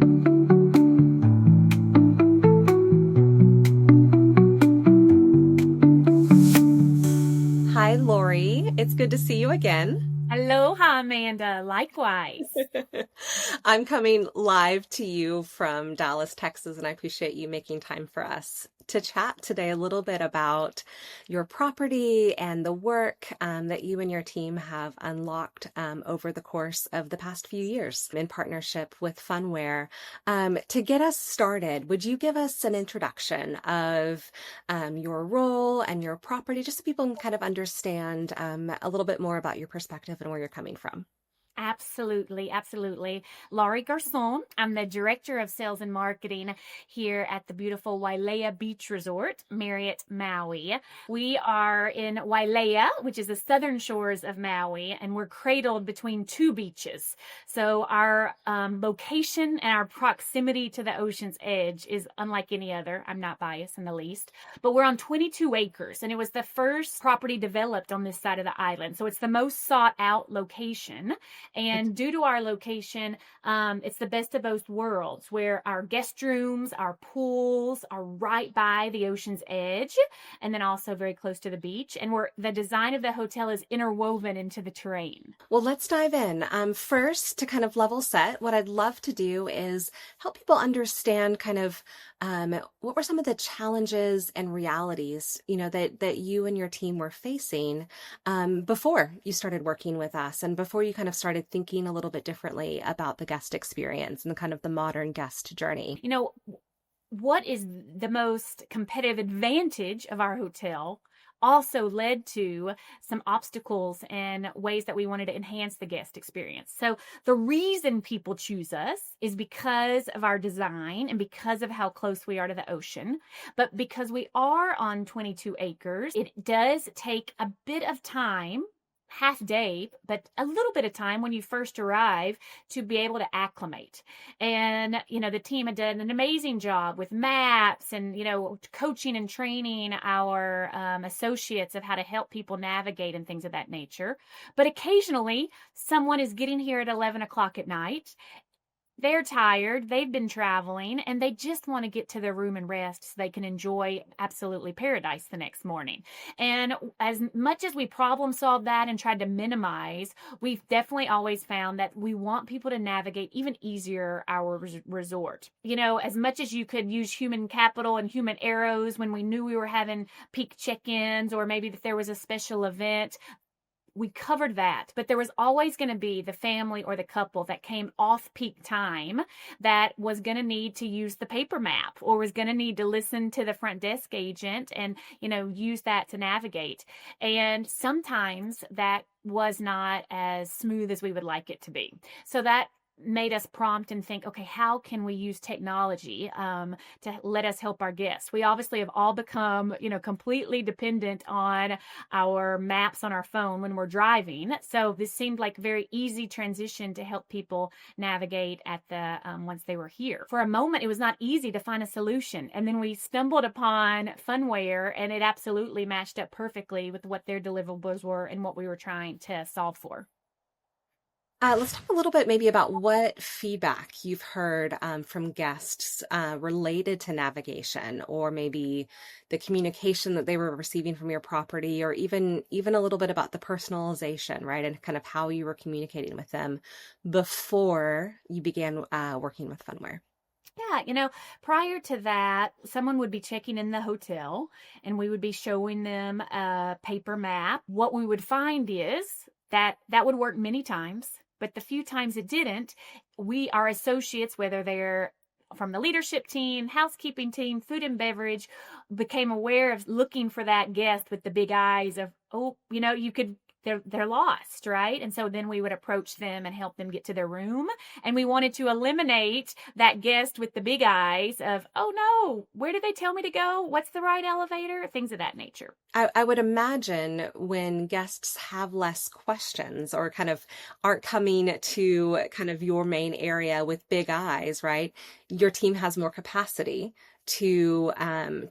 Hi, Laurie. It's good to see you again. Aloha, Amanda. Likewise. I'm coming live to you from Dallas, Texas, and I appreciate you making time for us to chat today a little bit about your property and the work that you and your team have unlocked over the course of the past few years in partnership with Phunware. To get us started, would you give us an introduction of your role and your property, just so people can kind of understand a little bit more about your perspective and where you're coming from? Absolutely, absolutely. Laurie Garzon. I'm the Director of Sales and Marketing here at the beautiful Wailea Beach Resort, Marriott, Maui. We are in Wailea, which is the southern shores of Maui, and we're cradled between two beaches. So our location and our proximity to the ocean's edge is unlike any other. I'm not biased in the least, but we're on 22 acres, and it was the first property developed on this side of the island. So it's the most sought out location. And due to our location, it's the best of both worlds, where our guest rooms, our pools are right by the ocean's edge, and then also very close to the beach. And the design of the hotel is interwoven into the terrain. Well, let's dive in. First, to kind of level set, what I'd love to do is help people understand kind of what were some of the challenges and realities, that you and your team were facing before you started working with us and before you kind of started thinking a little bit differently about the guest experience and kind of the modern guest journey. What is the most competitive advantage of our hotel also led to some obstacles and ways that we wanted to enhance the guest experience. So the reason people choose us is because of our design and because of how close we are to the ocean. But because we are on 22 acres, it does take a bit of time, half day, but a little bit of time when you first arrive to be able to acclimate. And, the team had done an amazing job with maps and, coaching and training our associates of how to help people navigate and things of that nature. But occasionally someone is getting here at 11 o'clock at night. They're tired, they've been traveling, and they just want to get to their room and rest so they can enjoy absolutely paradise the next morning. And as much as we problem solved that and tried to minimize, we've definitely always found that we want people to navigate even easier our resort. As much as you could use human capital and human arrows when we knew we were having peak check-ins, or maybe if there was a special event, we covered that, but there was always going to be the family or the couple that came off peak time that was going to need to use the paper map or was going to need to listen to the front desk agent and, use that to navigate. And sometimes that was not as smooth as we would like it to be. So that made us prompt and think, okay, how can we use technology to let us help our guests? We obviously have all become, completely dependent on our maps on our phone when we're driving. So this seemed like a very easy transition to help people navigate at the once they were here. For a moment, it was not easy to find a solution. And then we stumbled upon Phunware, and it absolutely matched up perfectly with what their deliverables were and what we were trying to solve for. Let's talk a little bit maybe about what feedback you've heard from guests related to navigation, or maybe the communication that they were receiving from your property, or even a little bit about the personalization, right? And kind of how you were communicating with them before you began working with Phunware. Yeah, prior to that, someone would be checking in the hotel and we would be showing them a paper map. What we would find is that would work many times, but the few times it didn't, our associates, whether they're from the leadership team, housekeeping team, food and beverage, became aware of looking for that guest with the big eyes of, oh, they're lost, right? And so then we would approach them and help them get to their room. And we wanted to eliminate that guest with the big eyes of, oh no, where did they tell me to go? What's the right elevator? Things of that nature. I would imagine when guests have less questions or kind of aren't coming to kind of your main area with big eyes, right? Your team has more capacity to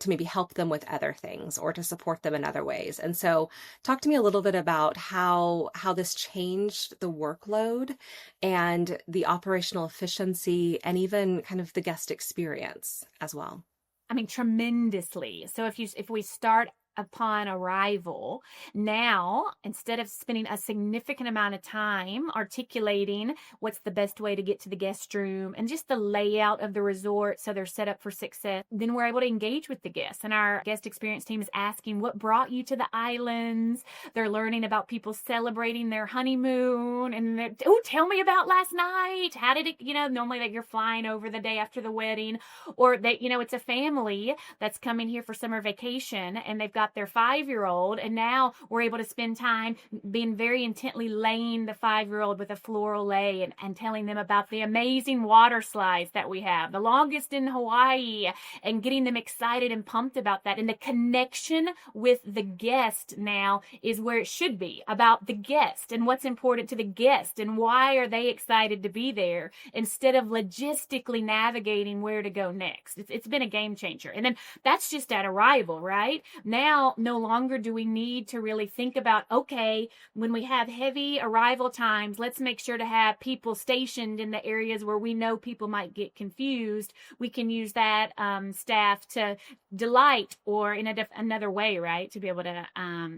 maybe help them with other things or to support them in other ways. And so talk to me a little bit about how this changed the workload and the operational efficiency and even kind of the guest experience as well. I mean, tremendously. So if we start upon arrival, now instead of spending a significant amount of time articulating what's the best way to get to the guest room and just the layout of the resort so they're set up for success, then we're able to engage with the guests. And our guest experience team is asking, what brought you to the islands? They're learning about people celebrating their honeymoon, and oh, tell me about last night. How did it, normally that you're flying over the day after the wedding, or that, it's a family that's coming here for summer vacation and they've got their 5-year-old, and now we're able to spend time being very intently laying the 5-year-old with a floral lay and telling them about the amazing water slides that we have, the longest in Hawaii, and getting them excited and pumped about that. And the connection with the guest now is where it should be, about the guest and what's important to the guest and why are they excited to be there, instead of logistically navigating where to go next. It's been a game changer. And then that's just at arrival, right? Now, no longer do we need to really think about, okay, when we have heavy arrival times, let's make sure to have people stationed in the areas where we know people might get confused. We can use that staff to delight or in another way, right? To be able to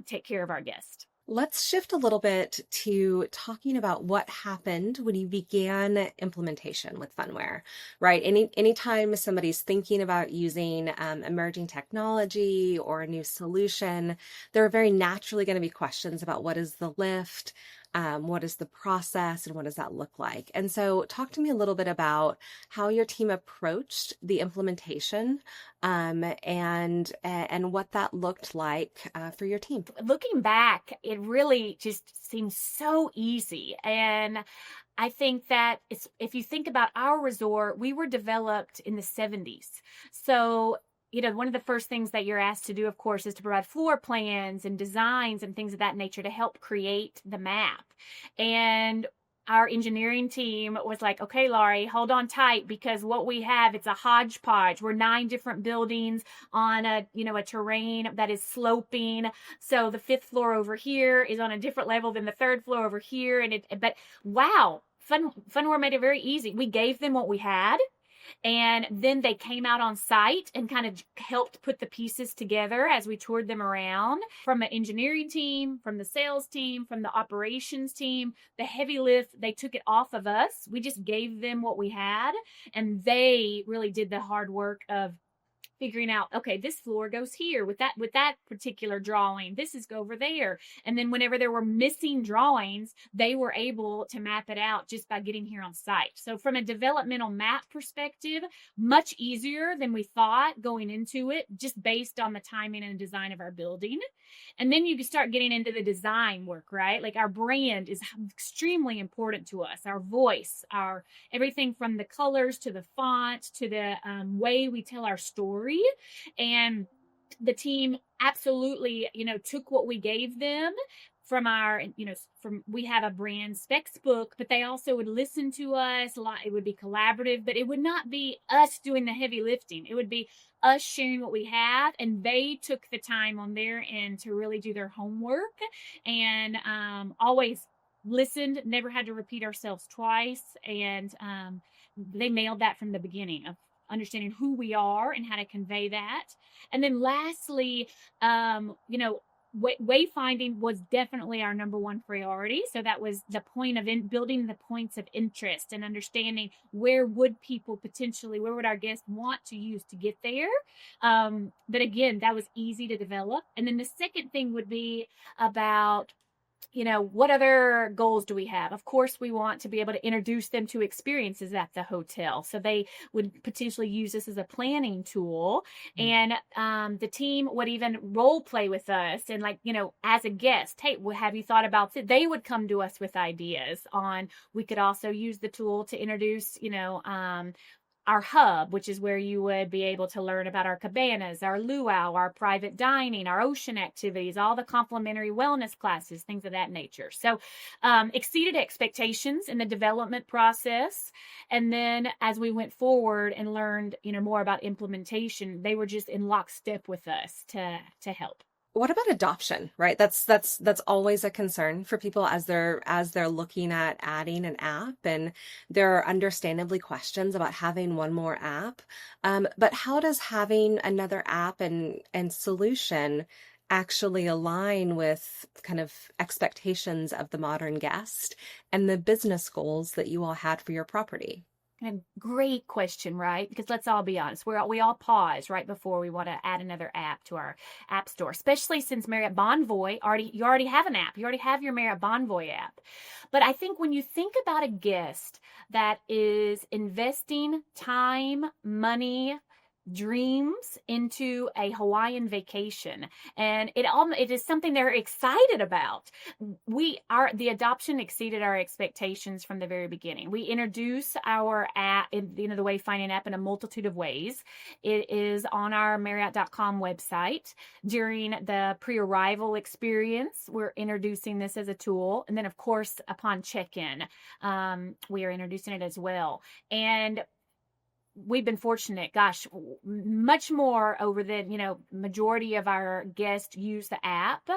take care of our guests. Let's shift a little bit to talking about what happened when you began implementation with Phunware, right? Anytime somebody's thinking about using emerging technology or a new solution, there are very naturally going to be questions about what is the lift, what is the process, and what does that look like? And so talk to me a little bit about how your team approached the implementation and what that looked like for your team. Looking back, it really just seems so easy. And I think that if you think about our resort, we were developed in the 70s. So one of the first things that you're asked to do, of course, is to provide floor plans and designs and things of that nature to help create the map. And our engineering team was like, okay, Laurie, hold on tight, because what we have, it's a hodgepodge. We're 9 different buildings on a terrain that is sloping. So the 5th floor over here is on a different level than the 3rd floor over here. But wow, Phunware made it very easy. We gave them what we had. And then they came out on site and kind of helped put the pieces together as we toured them around, from an engineering team, from the sales team, from the operations team. The heavy lift, they took it off of us. We just gave them what we had, and they really did the hard work of figuring out, okay, this floor goes here with that particular drawing. This is go over there. And then whenever there were missing drawings, they were able to map it out just by getting here on site. So from a developmental map perspective, much easier than we thought going into it, just based on the timing and design of our building. And then you can start getting into the design work, right? Like our brand is extremely important to us. Our voice, our everything from the colors to the font to the way we tell our story. And the team absolutely, took what we gave them from our, we have a brand specs book, but they also would listen to us a lot. It would be collaborative, but it would not be us doing the heavy lifting. It would be us sharing what we have, and they took the time on their end to really do their homework and always listened, never had to repeat ourselves twice. And they nailed that from the beginning of understanding who we are and how to convey that. And then lastly, wayfinding was definitely our number one priority. So that was the point of building the points of interest and understanding where would our guests want to use to get there. But again, that was easy to develop. And then the second thing would be about, what other goals do we have? Of course, we want to be able to introduce them to experiences at the hotel. So they would potentially use this as a planning tool. And the team would even role play with us and as a guest, hey, have you thought about this? They would come to us with ideas on, we could also use the tool to introduce, our hub, which is where you would be able to learn about our cabanas, our luau, our private dining, our ocean activities, all the complimentary wellness classes, things of that nature. So exceeded expectations in the development process. And then as we went forward and learned, more about implementation, they were just in lockstep with us to help. What about adoption, right? That's always a concern for people as they're looking at adding an app, and there are understandably questions about having one more app. But how does having another app and solution actually align with kind of expectations of the modern guest and the business goals that you all had for your property? And great question, right? Because let's all be honest, we all pause right before we want to add another app to our app store, especially since Marriott Bonvoy you already have an app. You already have your Marriott Bonvoy app. But I think when you think about a guest that is investing time, money, dreams into a Hawaiian vacation, and it is something they're excited about. The adoption exceeded our expectations from the very beginning. We introduce our app, the Wayfinding app, in a multitude of ways. It is on our Marriott.com website. During the pre-arrival experience, we're introducing this as a tool, and then of course upon check-in, we are introducing it as well. And we've been fortunate, gosh, much more over the, majority of our guests use the app.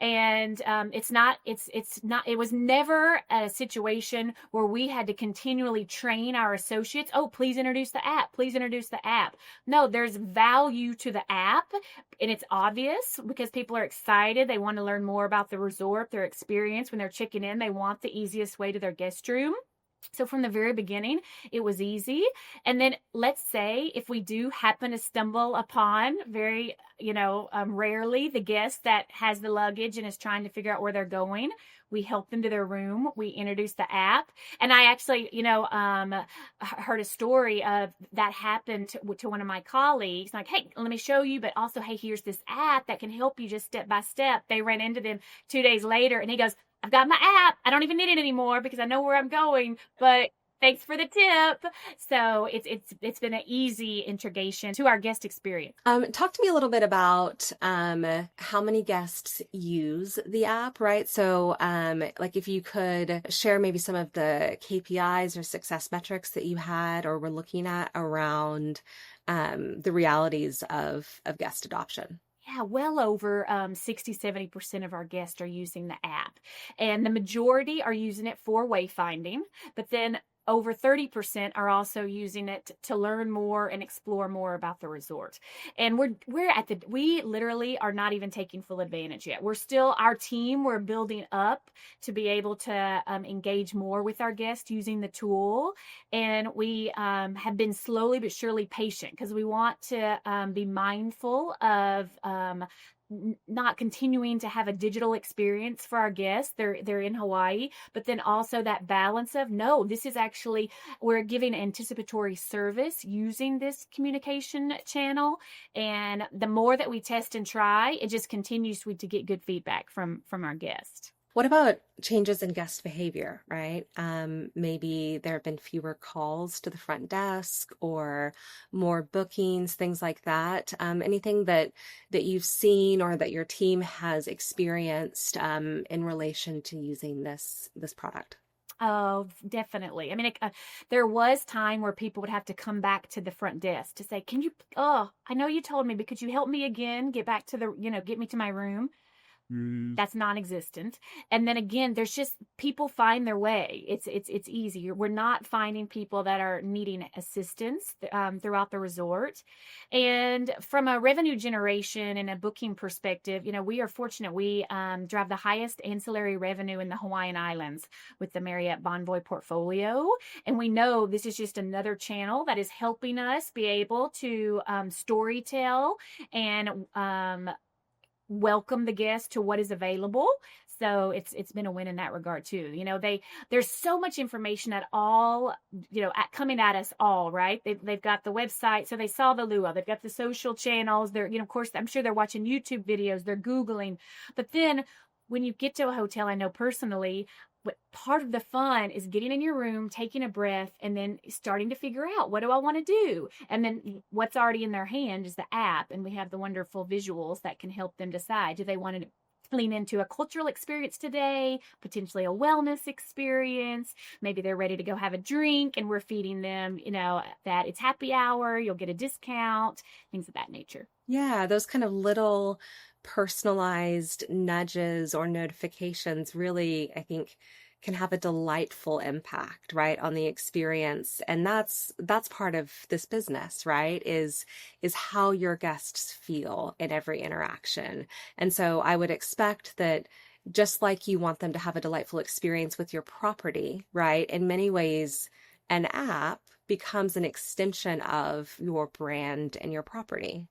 And it was never a situation where we had to continually train our associates. Oh, please introduce the app. Please introduce the app. No, there's value to the app, and it's obvious because people are excited. They want to learn more about the resort, their experience when they're checking in. They want the easiest way to their guest room. So from the very beginning, it was easy. And then let's say if we do happen to stumble upon very, rarely the guest that has the luggage and is trying to figure out where they're going, we help them to their room. We introduce the app. And I actually, heard a story of that happened to one of my colleagues. Like, hey, let me show you. But also, hey, here's this app that can help you just step by step. They ran into them 2 days later, and he goes, I've got my app. I don't even need it anymore because I know where I'm going, but thanks for the tip. So it's been an easy integration to our guest experience. Talk to me a little bit about how many guests use the app, right? So like if you could share maybe some of the KPIs or success metrics that you had or were looking at around the realities of guest adoption. Yeah, well over 60-70% of our guests are using the app, and the majority are using it for wayfinding, but then over 30% are also using it to learn more and explore more about the resort. And we literally are not even taking full advantage yet. We're building up to be able to engage more with our guests using the tool. And we have been slowly but surely patient because we want to be mindful of not continuing to have a digital experience for our guests. They're in Hawaii, but then also that balance of, no, this is actually, we're giving anticipatory service using this communication channel. And the more that we test and try, it just continues to get good feedback from our guests. What about changes in guest behavior, right? Maybe there have been fewer calls to the front desk or more bookings, things like that. Anything that you've seen or that your team has experienced in relation to using this product? Oh, definitely. I mean, there was time where people would have to come back to the front desk to say, I know you told me, but could you help me again, get back to get me to my room? That's non-existent. And then again, there's just people find their way. It's easy. We're not finding people that are needing assistance throughout the resort. And from a revenue generation and a booking perspective, we are fortunate. We drive the highest ancillary revenue in the Hawaiian Islands with the Marriott Bonvoy portfolio. And we know this is just another channel that is helping us be able to storytell and welcome the guest to what is available. So it's been a win in that regard too. There's so much information coming at us all, right? They've got the website, so they saw the luau. They've got the social channels. They're, of course, I'm sure they're watching YouTube videos. They're Googling. But then when you get to a hotel, I know personally, what part of the fun is getting in your room, taking a breath, and then starting to figure out, what do I want to do? And then what's already in their hand is the app, and we have the wonderful visuals that can help them decide, do they want to lean into a cultural experience today, potentially a wellness experience. Maybe they're ready to go have a drink and we're feeding them, that it's happy hour, you'll get a discount, things of that nature. Yeah, those kind of little personalized nudges or notifications really, I think, can have a delightful impact, right, on the experience. And that's part of this business, right? Is how your guests feel in every interaction. And so I would expect that just like you want them to have a delightful experience with your property, right? In many ways, an app becomes an extension of your brand and your property.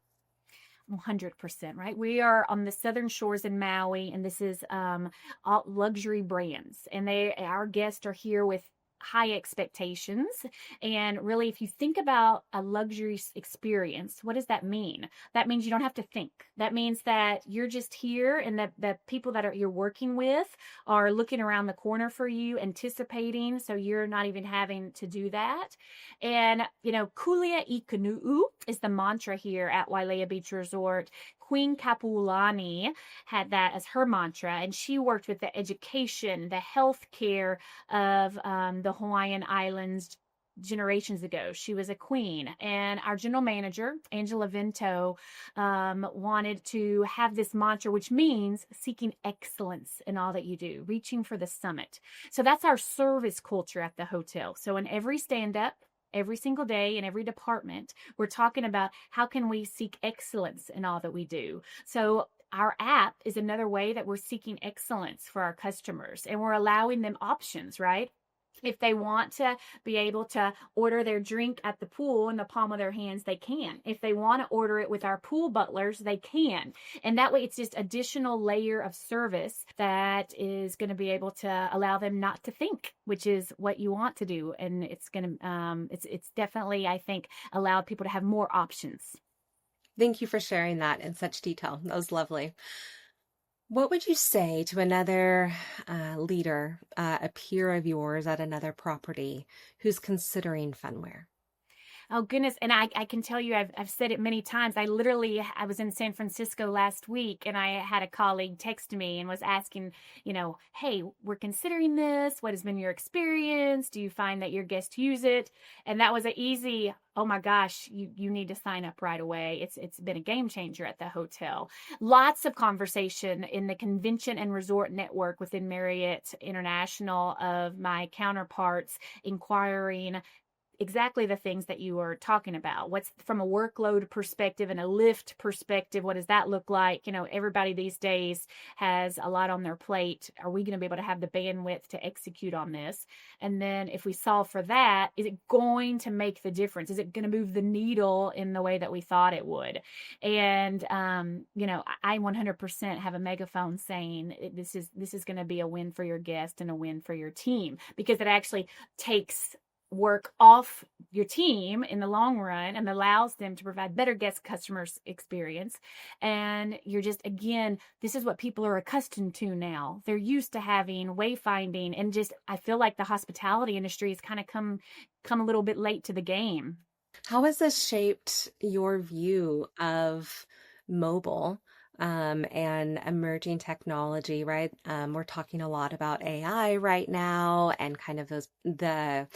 100%, right? We are on the southern shores in Maui, and this is all luxury brands, and our guests are here with high expectations. And really, if you think about a luxury experience, what does that mean? That means you don't have to think. That means that you're just here, and that the people that you're working with are looking around the corner for you, anticipating, so you're not even having to do that. And kulia I Kanuu is the mantra here at Wailea Beach Resort. Queen Kapulani had that as her mantra, and she worked with the education, the health care of the Hawaiian Islands generations ago. She was a queen, and our general manager, Angela Vento, wanted to have this mantra, which means seeking excellence in all that you do, reaching for the summit. So that's our service culture at the hotel. So in every stand-up, every single day in every department, we're talking about how can we seek excellence in all that we do. So our app is another way that we're seeking excellence for our customers, and we're allowing them options, right? If they want to be able to order their drink at the pool in the palm of their hands, they can. If they want to order it with our pool butlers, they can. And that way it's just additional layer of service that is going to be able to allow them not to think, which is what you want to do. And it's going to, it's definitely, I think, allowed people to have more options. Thank you for sharing that in such detail. That was lovely. What would you say to another leader, a peer of yours at another property who's considering Phunware? Oh goodness. And I can tell you, I've said it many times. I was in San Francisco last week, and I had a colleague text me and was asking, hey, we're considering this. What has been your experience? Do you find that your guests use it? And that was an easy, oh my gosh, you need to sign up right away. It's been a game changer at the hotel. Lots of conversation in the convention and resort network within Marriott International of my counterparts inquiring exactly the things that you were talking about. What's from a workload perspective and a lift perspective? What does that look like? Everybody these days has a lot on their plate. Are we going to be able to have the bandwidth to execute on this? And then if we solve for that, is it going to make the difference? Is it going to move the needle in the way that we thought it would? And, I 100% have a megaphone saying this is going to be a win for your guest and a win for your team, because it actually takes work off your team in the long run and allows them to provide better guest customers experience. And you're just, again, this is what people are accustomed to now. They're used to having wayfinding, and just, I feel like the hospitality industry has kind of come a little bit late to the game. How has this shaped your view of mobile and emerging technology, right? We're talking a lot about AI right now, and kind of the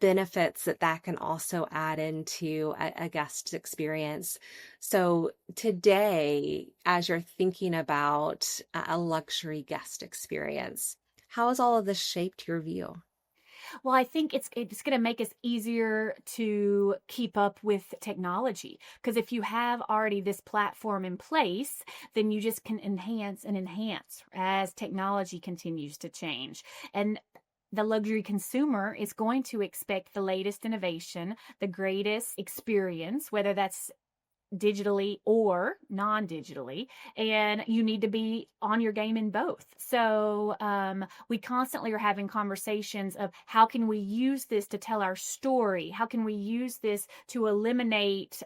benefits that can also add into a guest experience. So today, as you're thinking about a luxury guest experience, how has all of this shaped your view? Well, I think it's going to make us easier to keep up with technology, because if you have already this platform in place, then you just can enhance and enhance as technology continues to change. And the luxury consumer is going to expect the latest innovation, the greatest experience, whether that's digitally or non-digitally, and you need to be on your game in both. So we constantly are having conversations of how can we use this to tell our story, how can we use this to eliminate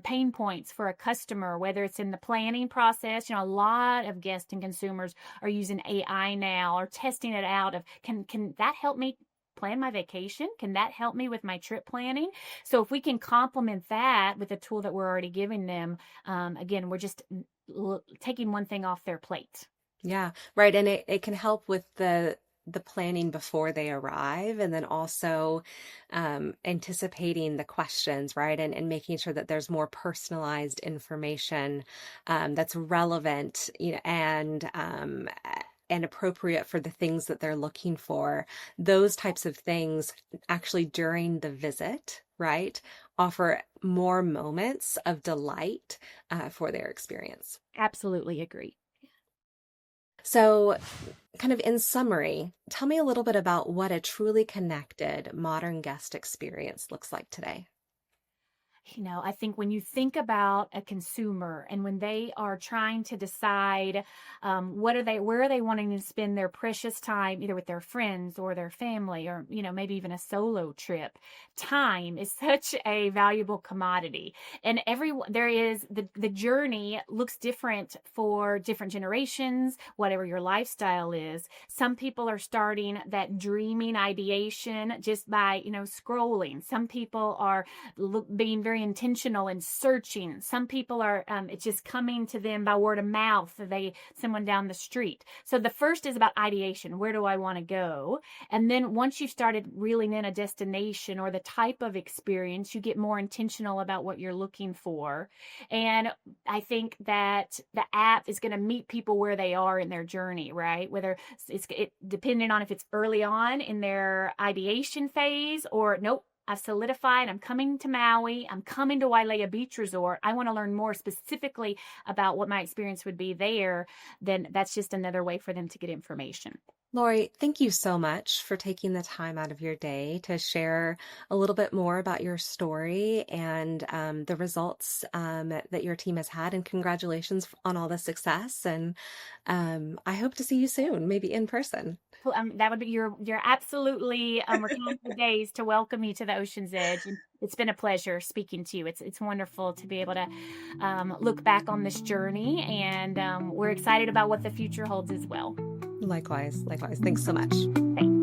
pain points for a customer, whether it's in the planning process. A lot of guests and consumers are using AI now or testing it out of can that help me plan my vacation? Can that help me with my trip planning? So if we can complement that with a tool that we're already giving them, again, we're just taking one thing off their plate. Yeah, right. And it can help with the planning before they arrive, and then also anticipating the questions, right? And making sure that there's more personalized information that's relevant, and appropriate for the things that they're looking for. Those types of things actually during the visit, right, offer more moments of delight for their experience. Absolutely agree. So, kind of in summary, tell me a little bit about what a truly connected modern guest experience looks like today. I think when you think about a consumer and when they are trying to decide where are they wanting to spend their precious time, either with their friends or their family, or maybe even a solo trip, time is such a valuable commodity. And there is the journey looks different for different generations, whatever your lifestyle is. Some people are starting that dreaming ideation just by scrolling. Some people are being very intentional in searching. Some people are it's just coming to them by word of mouth, someone down the street. So the first is about ideation. Where do I want to go? And then once you've started reeling in a destination or the type of experience, you get more intentional about what you're looking for. And I think that the app is going to meet people where they are in their journey, right? Whether depending on if it's early on in their ideation phase, or nope, I've solidified, I'm coming to Maui, I'm coming to Wailea Beach Resort, I want to learn more specifically about what my experience would be there, then that's just another way for them to get information. Laurie, thank you so much for taking the time out of your day to share a little bit more about your story and the results that your team has had. And congratulations on all the success. And I hope to see you soon, maybe in person. That would be you're absolutely we're counting the days to welcome you to the Ocean's Edge, and it's been a pleasure speaking to you. It's wonderful to be able to look back on this journey, and we're excited about what the future holds as well. Likewise, likewise. Thanks so much. Thanks.